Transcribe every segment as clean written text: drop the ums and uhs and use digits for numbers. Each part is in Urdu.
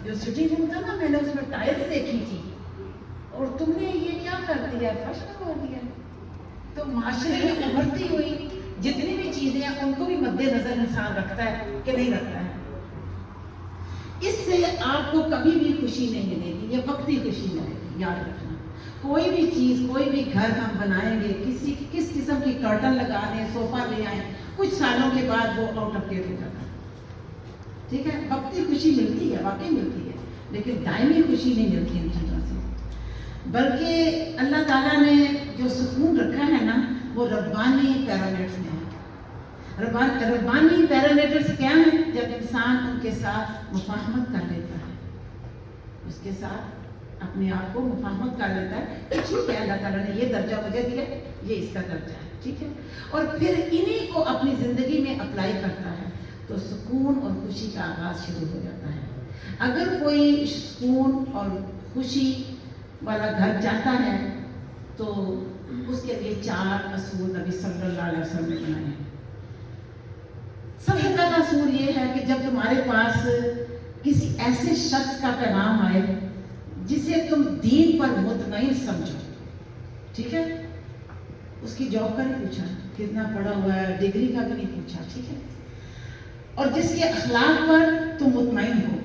جو سٹنگ روم تھا نا میں نے اس میں ٹائلس دیکھی تھی اور تم نے یہ کیا کر دیا فرش لگوا دیا. تو معاشرے میں ابھرتی ہوئی جتنی بھی چیزیں ہیں ان کو بھی مد نظر انسان رکھتا ہے کہ نہیں رکھتا ہے. اس سے آپ کو کبھی بھی خوشی نہیں ملے گی, یہ وقتی خوشی ملے گی. یاد رکھنا کوئی بھی چیز کوئی بھی گھر ہم بنائیں گے کس قسم کی کرٹن لگا دیں صوفہ لے آئیں کچھ سالوں کے بعد وہ آؤٹ آف ڈیٹ ہو جاتا ہے. ٹھیک ہے, وقتی خوشی ملتی ہے واقعی ملتی ہے لیکن دائمی خوشی نہیں ملتی ان چیزوں سے. بلکہ اللہ تعالیٰ نے جو سکون رکھا ہے نا وہ ربانی پیرامیٹرز میں ہے. ربانی پیرامیٹرز کیا ہیں؟ جب انسان ان کے ساتھ مفاہمت کر لیتا ہے, اس کے ساتھ اپنے آپ کو مفاہمت کر لیتا ہے کہ ٹھیک ہے اللہ تعالیٰ نے یہ درجہ مجھے دیا, یہ اس کا درجہ ہے, ٹھیک ہے, اور پھر انہی کو اپنی زندگی میں اپلائی کرتا ہے تو سکون اور خوشی کا آغاز شروع ہو جاتا ہے. اگر کوئی سکون اور خوشی والا گھر چاہتا ہے تو اس کے لیے 4 اصول نبی صلی اللہ علیہ وسلم نے بنائے ہیں. سب سے پہلا اصول یہ ہے کہ جب تمہارے پاس کسی ایسے شخص کا پیغام آئے جسے تم دین پر مطمئن سمجھو, ٹھیک ہے, اس کی جاب کا نہیں پوچھا, کتنا پڑھا ہوا ہے, ڈگری کا بھی نہیں پوچھا, ٹھیک ہے, اور جس کے اخلاق پر تم مطمئن ہو,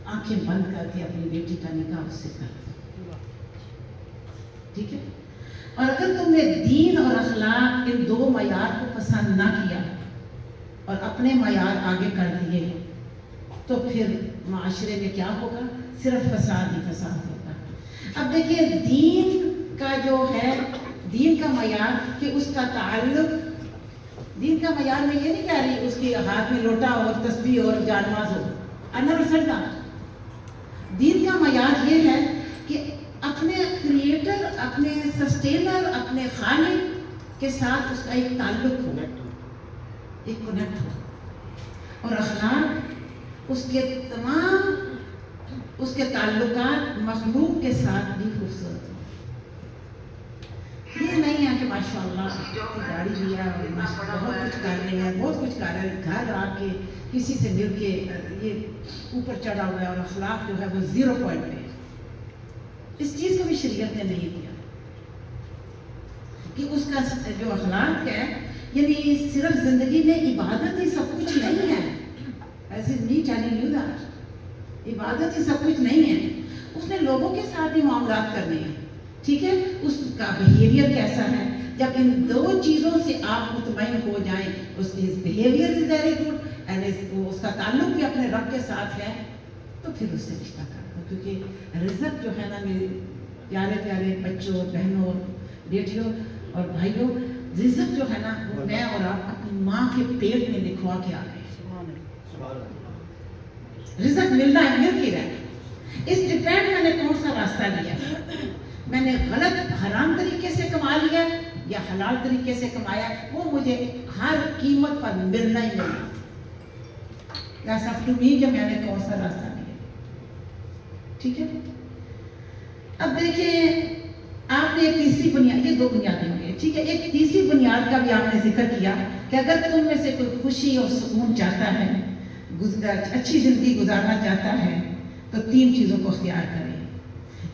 آنکھیں بند کر کے اپنی بیٹی کا نکاح اس سے کر دو, ٹھیک ہے. اور اگر تم نے دین اور اخلاق ان 2 معیار کو پسند نہ کیا اور اپنے معیار آگے کر دیے تو پھر معاشرے میں کیا ہوگا؟ صرف فساد ہی فساد ہوگا. اب دیکھیے دین کا جو ہے, دین کا معیار کہ اس کا تعلق, دین کا معیار میں یہ نہیں کہہ رہی اس کے ہاتھ میں لوٹا اور تسبیح اور جانماز ہو, انا رسلتا. دین کا معیار یہ ہے کہ اپنے کریٹر, اپنے سسٹینر, اپنے خالق کے ساتھ اس کا ایک تعلق ہو, ایک کنیکٹ ہو, اور اخلاق اس کے تمام اس کے تعلقات مخلوق کے ساتھ بھی خوبصورت ہو. یہ نہیں ہے کہ ماشاءاللہ گاڑی لیا بہت کچھ کر رہے ہیں, بہت کچھ کر رہے ہیں, گھر آ کے کسی سے مل کے یہ اوپر چڑھا ہوا ہے اور اخلاق جو ہے وہ 0 پوائنٹ پہ ہے. اس چیز کو بھی شریعت نے نہیں دیا کہ اس کا جو اخلاق ہے یعنی صرف زندگی میں عبادت ہی سب کچھ نہیں ہے. ایسے نہیں ٹیلنگ یو دیٹ عبادت ہی سب کچھ نہیں ہے, اس نے لوگوں کے ساتھ بھی معاملات کرنے ہیں, ٹھیک ہے, اس کا بیہیویئر کیسا ہے. جب ان 2 چیزوں سے آپ مطمئن ہو جائیں, اس کی behaviour is very good and اس کا تعلق بھی اپنے رب کے ساتھ ہے, تو پھر اس سے رشتہ کر دو. کیونکہ رزق جو ہے نا میرے پیارے پیارے بچوں, بہنوں, بیٹیوں اور بھائیوں, رزق جو ہے نا وہ میں اور آپ اپنی ماں کے پیٹ میں لکھوا کے آ گئے. رزق ملنا ہے, مل کے رہنا. اس ڈپینڈ میں نے کون سا راستہ لیا, میں نے غلط حرام طریقے سے کما لیا یا حلال طریقے سے کمایا, وہ مجھے ہر قیمت پر ملنا ہی ملنا. ایسا تو نہیں کہ میں نے کون سا راستہ لیا, ٹھیک ہے. اب دیکھیں آپ نے ایک تیسری بنیاد, یہ 2 بنیادیں ہوں گی, ٹھیک ہے, ایک تیسری بنیاد کا بھی آپ نے ذکر کیا کہ اگر تم میں سے کوئی خوشی اور سکون چاہتا ہے, اچھی زندگی گزارنا چاہتا ہے, تو 3 چیزوں کو اختیار کریں.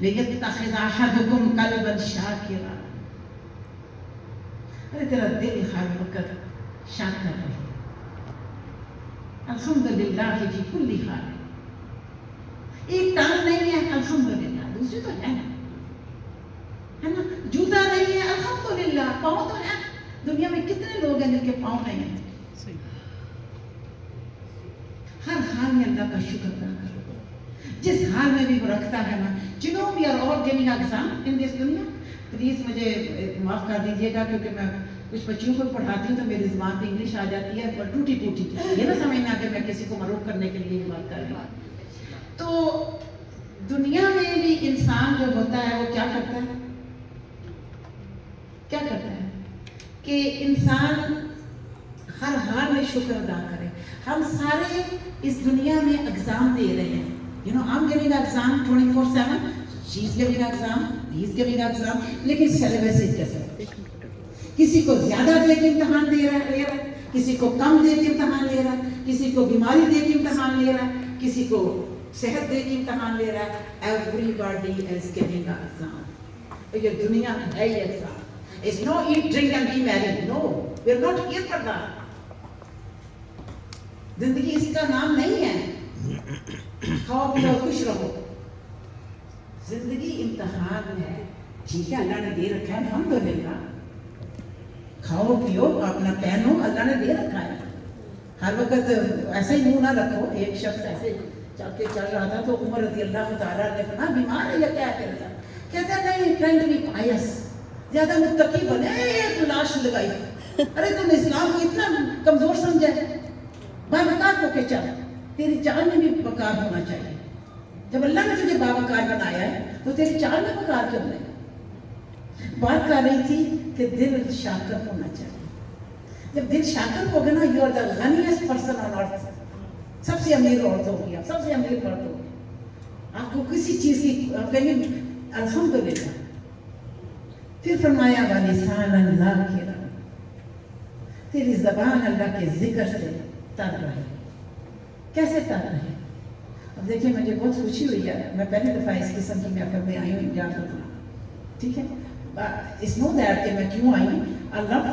لِيَتَّخِذَ أَحَدُكُمْ قَلْبًا شَاكِرًا. ارے تیرا دل ہر وقت شاکر رہے, الحمدللہ فی کل حال. ایک ٹانگ نہیں ہے الحمدللہ, دوسری تو ہے نا, جوتا نہیں ہے الحمدللہ, پاؤں تو ہے. دنیا میں کتنے لوگ ہیں جن کے پاؤں نہیں ہیں. ہر حال میں اللہ کا شکر ادا کرو, جس حال میں بھی وہ رکھتا ہے نا. جنہوں بھی are all giving exam in دس دنیا, پلیز مجھے معاف کر دیجیے گا کیونکہ میں کچھ بچیوں کو پڑھاتی ہوں تو میری زبان پہ انگلش آ جاتی ہے اور ٹوٹی ٹوٹی, یہ نہ سمجھنا کہ میں کسی کو مروب کرنے کے لیے یہ بات کر رہی ہوں. تو دنیا میں بھی انسان جو ہوتا ہے وہ کیا کرتا ہے, کیا کرتا ہے کہ انسان ہر حال میں شکر ادا کرے. ہم سارے اس دنیا میں ایگزام دے رہے ہیں, you know I'm giving exam 24/7, she's giving exam, he's giving exam, لیکن سلیبس کیسے, کسی کو زیادہ دے کے امتحان دے رہا ہے, کسی کو کم دے کے امتحان لے رہا ہے, کسی کو بیماری دے کے امتحان لے رہا ہے, کسی کو صحت دے کے امتحان لے رہا ہے. Everybody is giving a exam. یہ دنیا ہے ہی exam. It's no eat drink and be merry. No, we are not here for that. زندگی اس کا نام نہیں ہے کھاؤ پیو خوش رہو. زندگی امتحان ہے. ٹھیک ہے, اللہ نے دے رکھا ہے, الحمدللہ. کھاؤ پیو اپنا پہنو, اللہ نے دے رکھا ہے. ہر وقت ایسے ہی منہ نہ رکھو. ایک شخص ایسے چل کے چل رہا تھا تو عمر رضی اللہ تعالیٰ نے فرمایا بیمار ہے یا کیا کرتا, کہتا ہے نہیں, ٹرائنگ ٹو بی پائس, زیادہ متقی بنے. ایک لاش لگائی, ارے تم اسلام کو اتنا کمزور سمجھا ہے, باوقار ہو کے چل. تیری چال میں بھی وقار ہونا چاہیے. جب اللہ نے تجھے باوقار بنایا ہے تو تیری چال میں وقار کیوں نہیں؟ بات کر رہی تھی کہ دل شاکر ہونا چاہیے. جب دل شاکر ہوگا نا, یو آر دا غنیسٹ پرسن آن ارتھ. سب سے امیر عورت ہوگی آپ, سب سے امیر مرد ہوگی. آپ کو کسی چیز کی آپ کہیں گے الحمدللہ. پھر فرمایا وَلِسَانًا ذَاكِرًا, تیری زبان اللہ کے ذکر سے تر رہے. کیسے تر رہے؟ اب دیکھیں مجھے بہت خوشی ہوئی ہے, میں پہلی دفعہ اس قسم کی محفل میں آئی ہوں, یاد رکھنا. ٹھیک ہے, اس نو دیٹ کہ میں کیوں آئی ہوں. I love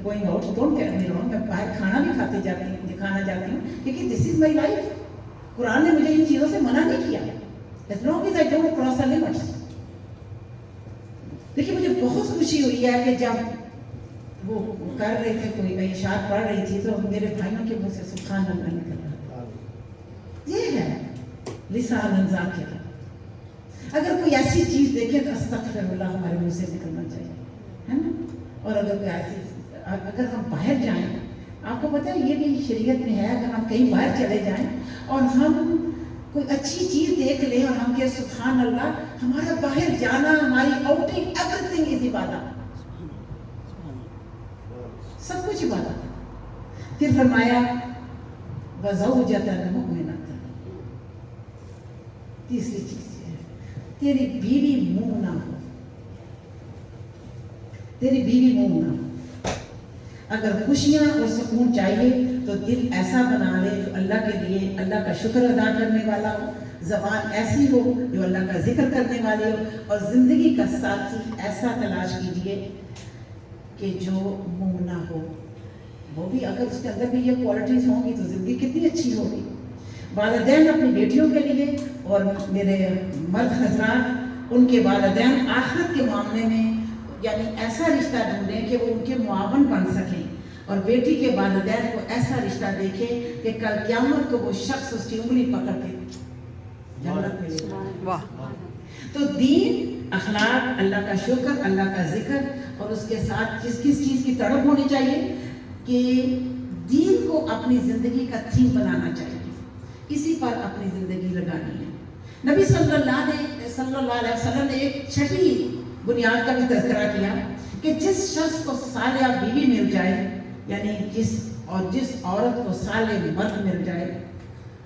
going out, don't get me wrong. میں باہر کھانا بھی کھاتی جاتی ہوں, دکھانا جاتی ہوں, کیونکہ this is my life. قرآن نے مجھے ان چیزوں سے منع نہیں کیا. As long as I don't cross the limits. دیکھیے مجھے بہت خوشی ہوئی ہے کہ جب وہ کر رہے تھے, کوئی میں اشارت پڑھ رہی تھی تو میرے بھائیوں کے منہ سے سبحان اللہ نکل رہا تھا. یہ ہے لسان ذاکر. اگر کوئی ایسی چیز دیکھے تو استغفر اللہ ہمارے منہ سے نکلنا چاہیے, ہے نا. اور اگر کوئی ایسی, اگر ہم باہر جائیں, آپ کو پتہ ہے یہ بھی شریعت میں ہے, اگر ہم کہیں باہر چلے جائیں اور ہم کوئی اچھی چیز دیکھ لیں اور ہم کہ سبحان اللہ, ہمارا باہر جانا, ہماری آؤٹنگ, ایوری تھنگ از عبادت. سب کچھ عبادت. پھر فرمایا وَزَوْجَةً مُؤْمِنَةً. تیسری چیز یہ ہے, تیری بیوی منہ نہ ہو. تیری بیوی منہ نہ ہو. اگر خوشیاں اور سکون چاہیے تو دل ایسا بنا لے جو اللہ کے لیے اللہ کا شکر ادا کرنے والا ہو, زبان ایسی ہو جو اللہ کا ذکر کرنے والی ہو, اور زندگی کا ساتھی ایسا تلاش کیجیے کہ جو منہ نہ ہو. وہ بھی اگر اس کے اندر بھی یہ کوالٹیز ہوں گی تو زندگی کتنی اچھی ہوگی. والدین اپنی بیٹیوں کے لیے, اور میرے مرد حضرات ان کے والدین آخرت کے معاملے میں یعنی ایسا رشتہ ڈھونڈیں کہ وہ ان کے معاون بن سکیں, اور بیٹی کے والدین کو ایسا رشتہ دیکھیں کہ کل قیامت کو وہ شخص اس کی انگلی پکڑ کے جنت میں لے جائے. تو دین, اخلاق, اللہ کا شکر, اللہ کا ذکر, اور اس کے ساتھ کس چیز کی تڑپ ہونی چاہیے کہ دین کو اپنی زندگی کا تھیم بنانا چاہیے, اسی پر اپنی زندگی لگانی ہے. نبی صلی اللہ علیہ وسلم نے ایک چھٹی بنیاد کا بھی تذکرہ کیا کہ جس شخص کو صالحہ بیوی مل جائے, یعنی جس عورت کو صالح مرد مل جائے,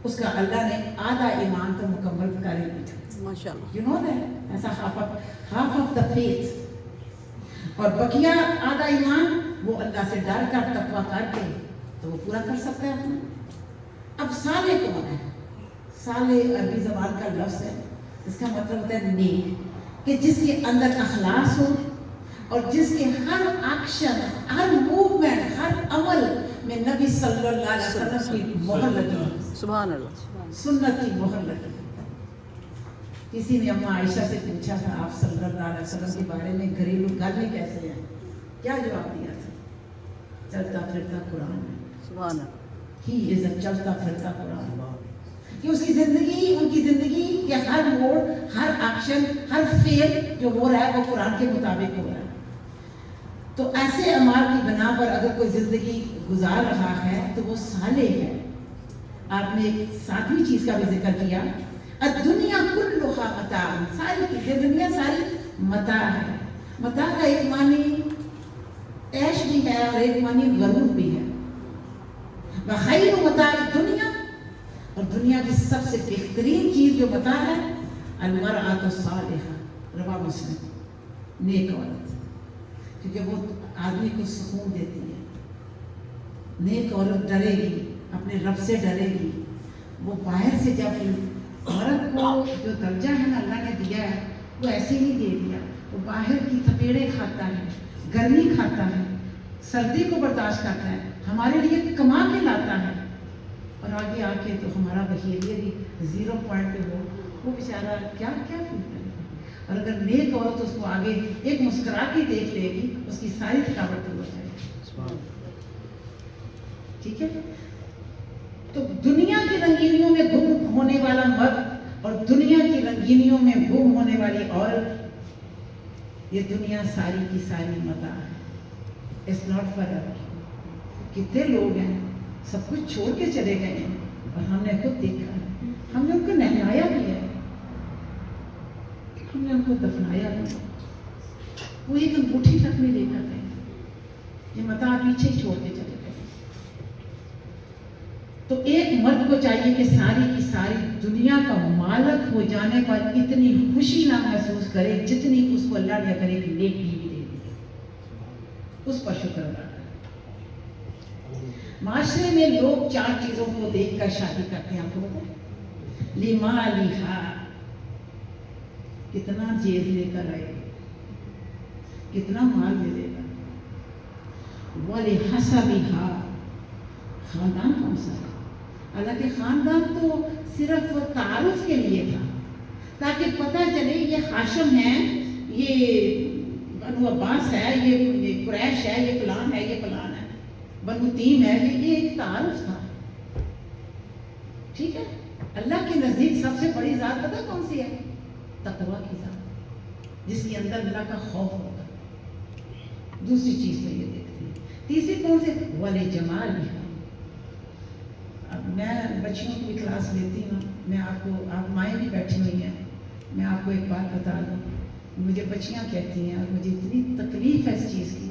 اس کا اللہ نے آدھا ایمان تو مکمل کر ہی دیا. ماشاءاللہ. You know that? ایسا half of the faith. اور بقیہ آدھا ایمان وہ اللہ سے ڈر کر تقویٰ کر کے تو وہ پورا کر سکتا ہے اپنا. اب صالح کون ہے؟ صالح عربی زبان کا لفظ ہے, اس کا مطلب ہوتا ہے نیک, کہ جس کے اندر اخلاص ہو اور جس کے ہر ایکشن, ہر موومنٹ, ہر عمل میں نبی صلی اللہ علیہ وسلم کی مہر لگی. سبحان اللہ. سنت کی مہر لگی. کسی نے اماں عائشہ سے پوچھا تھا آپ صلی اللہ علیہ وسلم کے بارے میں گھریلو گھر میں کیسے ہیں, کیا جواب دیا تھا؟ چلتا پھرتا قرآن ہے. سبحان اللہ. ہی از اے چلتا پھرتا قرآن. کہ اس کی زندگی, ان کی زندگی کے ہر موڑ, ہر ایکشن, ہر فعل جو ہو رہا ہے وہ قرآن کے مطابق ہو رہا ہے. تو ایسے اعمال کی بنا پر اگر کوئی زندگی گزار رہا ہے تو وہ صالح ہے. آپ نے ایک ساتویں چیز کا بھی ذکر کیا, الدنیا کلھا متاع. ساری دنیا ساری متاع ہے. متاع کا ایک معنی عیش بھی ہے اور ایک معنی غرور بھی ہے. وخیر متاع الدنیا, اور دنیا کی سب سے بہترین چیز جو متاع ہے, المرأۃ الصالحہ. رواہ مسلم. نیک عورت, کیونکہ وہ آدمی کو سکون دیتی ہے. نیک عورت ڈرے گی, اپنے رب سے ڈرے گی. وہ باہر سے جب عورت کو جو درجہ ہے نا اللہ نے دیا ہے وہ ایسے نہیں دے دیا. وہ باہر کی تھپیڑیں کھاتا ہے, گرمی کھاتا ہے, سردی کو برداشت کرتا ہے, ہمارے لیے کما کے لاتا ہے, اور آگے آ کے تو ہمارا بیہیویئر بھی 0 پوائنٹ پہ ہو, وہ بیچارہ کیا کیا فیل کرے گا. اور اگر نیک عورت اس کو آگے ایک مسکرا کے دیکھ لے گی, اس کی ساری تھکاوٹ دور ہو جائے گی. ٹھیک ہے. تو دنیا کی رنگینیوں میں گم ہونے والا مرد اور دنیا کی رنگینیوں میں گم ہونے والی عورت, یہ دنیا ساری کی ساری متاع ہے. اٹس ناٹ فار ایور. کتنے لوگ ہیں سب کچھ چھوڑ کے چلے گئے ہیں, اور ہم نے خود دیکھا ہے, ہم نے ان کو نہلایا بھی ہے, ہم نے ان کو دفنایا بھی ہے, وہ ایک انگوٹھی تک نہیں لے کر گئے, یہ متاع پیچھے ہی چھوڑ کے چلے گئے. تو ایک مرد کو چاہیے کہ ساری کی ساری دنیا کا مالک ہو جانے پر اتنی خوشی نہ محسوس کرے جتنی اس کو اللہ نے اگر ایک نیک بیوی دے دی, اس پر شکر ادا کرے. معاشرے میں لوگ 4 چیزوں کو دیکھ کر شادی کرتے ہیں. آپ کو پتہ ہے؟ لمالہا, کتنا جیز لے کر آئے, کتنا مال ملے گا. ولحسبہا, خاندان کون سا ہے. حالانکہ خاندان تو صرف تعارف کے لیے تھا, تاکہ پتہ چلے یہ ہاشم ہے, یہ بنو عباس ہے, یہ قریش ہے, یہ فلان ہے, یہ فلان ہے, بنو تیم ہے. یہ ایک تعارف تھا. ٹھیک ہے. اللہ کے نزدیک سب سے بڑی ذات پتہ کون سی ہے؟ تقویٰ کی ذات, جس کے اندر اللہ کا خوف ہوگا. دوسری چیز تو یہ دیکھتے ہیں. تیسری کون سی؟ ولجمالہا. اب میں بچیوں کی بھی کلاس لیتی ہوں, میں آپ کو, آپ مائیں بھی بیٹھی ہوئی ہیں, میں آپ کو ایک بات بتا دوں. مجھے بچیاں کہتی ہیں, اور مجھے اتنی تکلیف ہے اس چیز کی,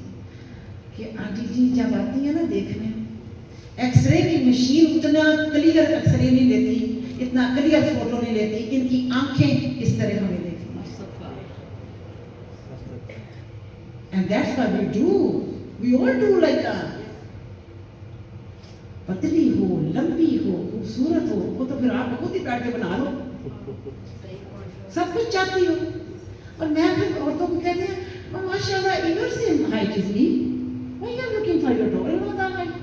کہ آنٹی جی جب آتی ہیں نا دیکھنے, ایکس رے کی مشین اتنا کلیئر ایکس رے نہیں لیتی, اتنا کلیئر فوٹو نہیں لیتی, ان کی آنکھیں اس طرح ہمیں دیکھتی ہیں. And that's what we do. We all do like that. پتلی ہو, لمبی ہو, خوبصورت ہو, وہ تو پھر آپ خود ہی بیٹھ کے بنا لو, سب کچھ چاہتی ہو. اور میں پھر عورتوں کو کہتی ہیں, ماشاء اللہ ever same height as me, why you are looking for your daughter with that height.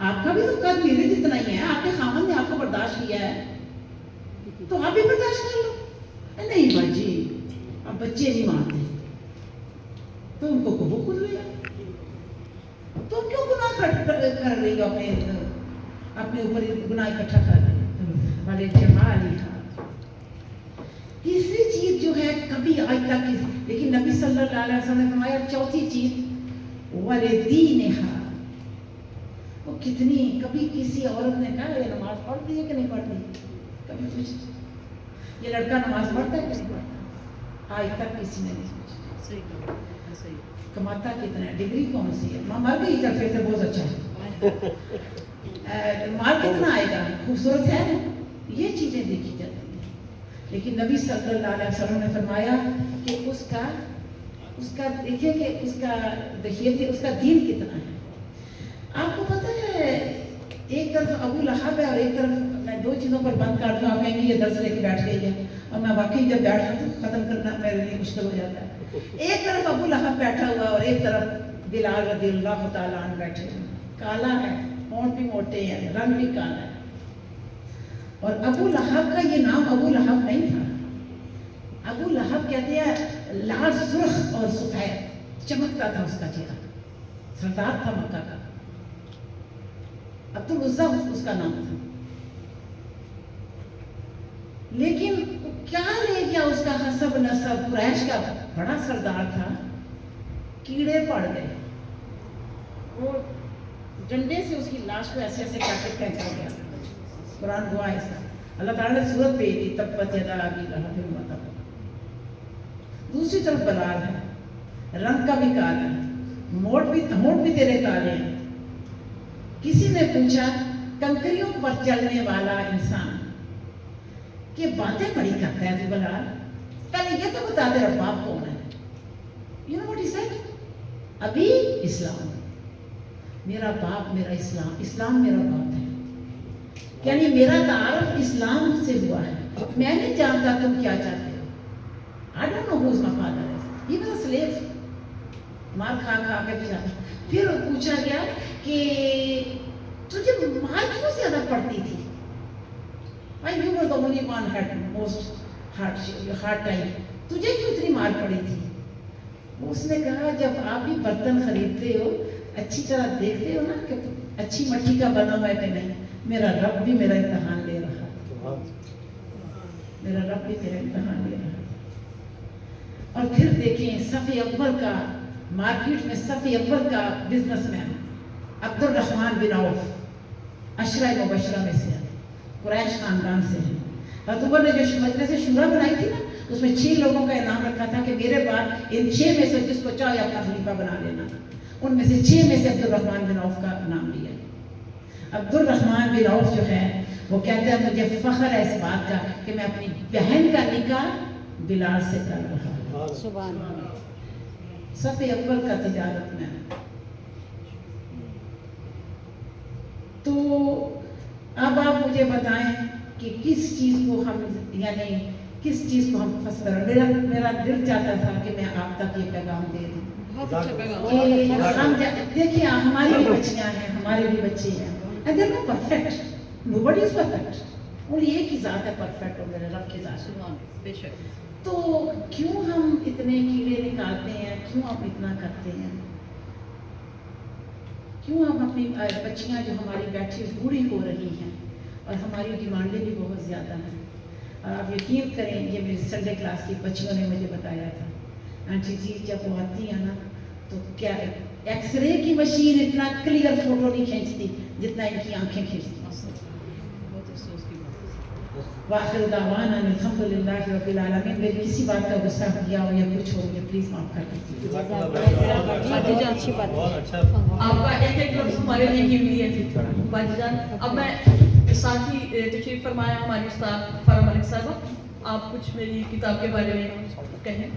آپ کا بھی تو قد میرے جتنا ہی ہے, آپ کے خامن نے آپ کو برداشت کیا ہے تو آپ بھی برداشت کر لو. نہیں باجی, اب بچے نہیں مانتے تو ان کو کہو خود لے آؤ. تم کیوں گناہ کر رہی ہو, اپنے اوپر گناہ اکٹھا کر رہی ہو. ولجمالہا. تیسری چیز جو ہے کبھی آج تک, لیکن نبی صلی اللہ علیہ وسلم نے فرمایا چوتھی چیز ولدینہا. وہ کتنی, کبھی کسی عورت نے کہا یہ نماز پڑھتی ہے کہ نہیں پڑھتی, کبھی پوچھ یہ لڑکا نماز پڑھتا ہے کہ نہیں پڑھتا, آج تک کسی نے نہیں پوچھا. کماتا کتنا ہے, ڈگری کون سی ہے, مر گئی کر پھر تو بہت اچھا ہے, مال کتنا آئے گا, خوبصورت ہے, یہ چیزیں دیکھی جاتی ہیں. لیکن نبی صلی اللہ علیہ وسلم نے فرمایا کہ اس کا دیکھیے کہ اس کا دیکھیے اس کا دین کتنا ہے. آپ کو پتہ ہے ایک طرف ابو لہب ہے اور ایک طرف, میں 2 چیزوں پر بند کر دوں, آپ کہیں گے یہ درس لے کے بیٹھ گئی ہے, اور میں واقعی جب بیٹھا تو ختم کرنا میرے لیے مشکل ہو جاتا ہے. ایک طرف ابو لہب بیٹھا ہوا اور ایک طرف بلال رضی اللہ تعالیٰ عنہ بیٹھے ہیں. کالا ہے, ہونٹ بھی موٹے ہیں, رنگ بھی کالا ہے. اور ابو لہب کا یہ نام ابو لہب نہیں تھا. ابو لہب کہتے ہیں لال سرخ اور سفید, چمکتا تھا اس کا چہرہ, سردار تھا مکہ کا. عبد العزیٰ اس کا نام تھا. لیکن کیا لے گیا اس کا حسب نسب, قریش کا بڑا سردار تھا, کیڑے پڑ گئے, وہ ڈنڈے سے اس کی لاش کو ایسے ایسے کر کے پھینکا گیا. قرآن گواہ ہے اس کا. اللہ تعالیٰ نے صورت بھیج دی, تبت یدا ابی لہب وتب. دوسری طرف بلال ہے, رنگ کا بھی کالا ہے, ہونٹ بھی تیرے کالے ہیں. کسی نے پوچھا کنکریوں پر چلنے والا انسان کہ باتیں بڑی کرتا ہے تو بلال, پہلے یہ تو بتا تیرا باپ کون ہے. You know what he said? ابھی اسلام, میرا باپ میرا اسلام, اسلام میرا باپ ہے. یعنی میرا تعارف اسلام سے ہوا ہے. میں نہیں جانتا تم کیا چاہتے ہو. I don't know who's my father is. He was a slave. مار کھا کھا کے بیچارہ. پھر پوچھا گیا کہ تجھے مار کیوں زیادہ پڑتی تھی؟ Why you were the only one had most hard time. تجھے کیوں اتنی مار پڑی تھی؟ اس نے کہا جب آپ بھی برتن خریدتے ہو اچھی طرح دیکھتے ہو نا کہ اچھی مٹی کا بنا ہوا ہے کہ نہیں. میرا رب بھی میرا امتحان لے رہا تھا. میرا رب بھی میرا امتحان لے رہا تھا. اور پھر دیکھیں صف اول کا مارکیٹ میں صف اول کا بزنس مین عبد الرحمن بن عوف عشرہ مبشرہ میں سے ہے, قریش خاندان سے ہے. حضرت عمر نے جو مجلس شورا بنائی تھی نا اس میں 6 لوگوں کا انعام رکھا تھا کہ میرے بعد ان 6 میں سے جس کو چاہے اپنا خلیفہ بنا لینا. ان میں سے 6 میں سے عبد الرحمن بن عوف کا نام لیا. عبد الرحمن بن عوف جو ہے وہ کہتے ہیں مجھے فخر ہے اس بات کا کہ میں اپنی بہن کا نکاح بلال سے کر رہا ہوں. سبحان اللہ. صف اول کا تجارت میں. تو اب آپ مجھے بتائیں کہ کس چیز کو ہم یعنی کس چیز کو ہم پسند کریں. میرا دل چاہتا تھا کہ میں آپ تک یہ پیغام دے دوں. ہم دیکھیے ہماری بھی بچیاں ہیں, ہمارے بھی بچے ہیں. And they're not perfect. Nobody is perfect. اور ایک ہی ذات ہے پرفیکٹ اور میرے رب کی ذات. بے شک. تو کیوں ہم اتنے کیڑے نکالتے ہیں, کیوں ہم اتنا کرتے ہیں, کیوں ہم اپنی بچیاں جو ہماری بیٹھی بوڑھی ہو رہی ہیں اور ہماری ڈیمانڈیں بھی بہت زیادہ ہیں. اور آپ یقین کریں یہ میری سنڈے کلاس کی بچیوں نے مجھے بتایا تھا آنٹی جی جب وہ آتی ہیں نا تو کیا ایکس رے کی مشین اتنا کلیئر فوٹو نہیں کھینچتی جتنا ان کی آنکھیں کھینچتی. واخر دعوانا الحمدللہ رب العالمین. میری کسی بات کا غصہ کیا ہو یا کچھ ہو مجھے پلیز معاف کر دیجیے. اچھی بات. آپ کا ایک لفظ ہمارے لیے قیمتی ہے باجی جان. اب میں ساتھ ہی تشریف فرمایا ہماری استاد فرح ملک صاحبہ, آپ کچھ میری کتاب کے بارے میں کہیں.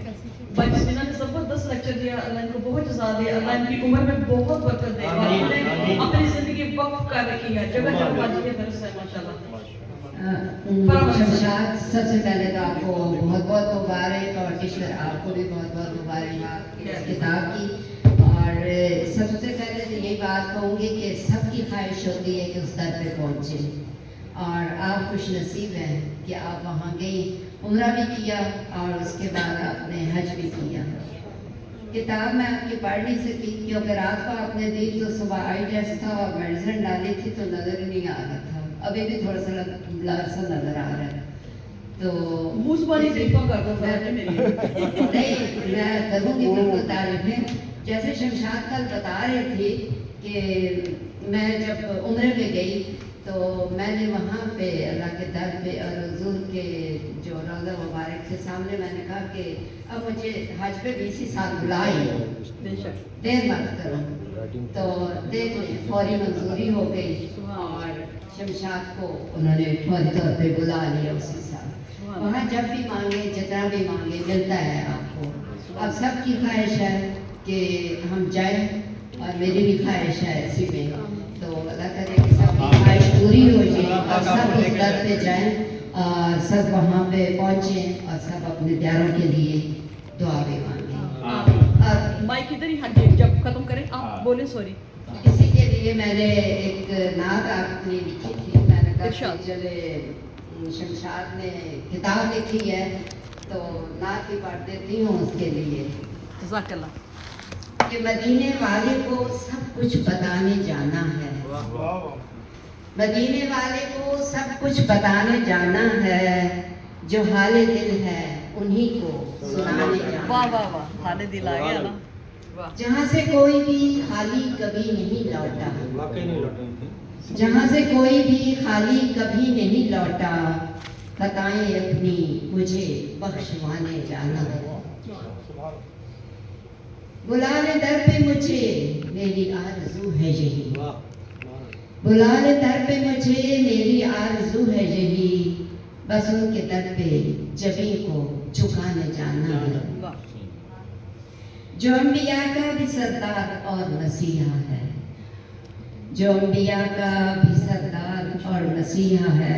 باجی سمینا نے زبردست لیکچر دیا, اللہ ان کو بہت جزا دے, اللہ ان کی عمر میں بہت برکت دے, اور انہوں نے اپنی زندگی وقف کر رکھی ہے. جگہ جگہ باجی کے درس ہے ماشاءاللہ. شمشاد سب سے پہلے تو آپ کو بہت بہت مبارک, اور ٹیچر آپ کو بھی بہت بہت مبارکباد اس کتاب کی. اور سب سے پہلے تو یہی بات کہوں گی کہ سب کی خواہش ہوتی ہے کہ اس در پہ پہنچے, اور آپ خوش نصیب ہیں کہ آپ وہاں گئی, عمرہ بھی کیا اور اس کے بعد آپ نے حج بھی کیا. کتاب میں آپ کی پڑھ نہیں سکی کیونکہ رات کو آپ نے دی تو صبح آئی ٹیسٹ تھا اور میڈیسن ڈالی تھی تو نظر ہی نہیں آ رہا تھا. ابھی بھی تھوڑا سا بلر سا نظر آ رہا ہے. تو موس والی تعریفیں کر دو نہیں, میں کروں گی بالکل تعریفیں. جیسے شمشاد کل بتا رہی تھی کہ میں جب عمرے میں گئی تو میں نے وہاں پہ اللہ کے در پہ اور حضور کے جو روضہ مبارک کے سامنے میں نے کہا کہ اب مجھے حج پہ 20 سال بلائے, دیر مت کرو. تو دیکھ لیں فوری منظوری ہو گئی اور شمشاد کو انہوں نے فوری طور پہ بلا لیا اسی سال. وہاں جب بھی مانگے جتنا بھی مانگے ملتا ہے آپ کو. اب سب کی خواہش ہے کہ ہم جائیں اور میری بھی خواہش ہے اسی میں. تو اللہ کرے کہ سب کی خواہش پوری ہو جائے اور سب اس در پہ جائیں اور سب وہاں پہ پہنچیں اور سب اپنے پیاروں کے لیے دعا بھی مانگیں. مائک ادھر ہی, ہاں جی جب ختم کریں آپ بولیں. سوری, اسی کے لیے میں نے ایک نعت آپ نے لکھی تھی. میں نے کہا چلے شمشاد نے کتاب لکھی ہے تو نعت بھی پڑھ دیتی ہوں اس کے لیے. جزاک اللہ. کہ مدینے والے کو سب کچھ بتانے جانا ہے, مدینے والے کو سب کچھ بتانے جانا ہے, جو حال دل ہے انہی کو سنانے جانا. واہ واہ واہ, حال دل آ گیا نا. جہاں سے کوئی بھی خالی کبھی نہیں لوٹا, جہاں سے کوئی بھی خالی کبھی نہیں لوٹا, خطائیں اپنی مجھے بخشوانے جانا. بلا لے در پہ مجھے میری آرزو ہے یہی, بلا لے در پہ مجھے میری آرزو ہے یہی, بس ان کے در پہ جبیں کو جھکانے جانا ہے. جو انبیاء کا بھی سردار اور مسیحا ہے, جو انبیاء کا بھی سردار اور مسیحا ہے,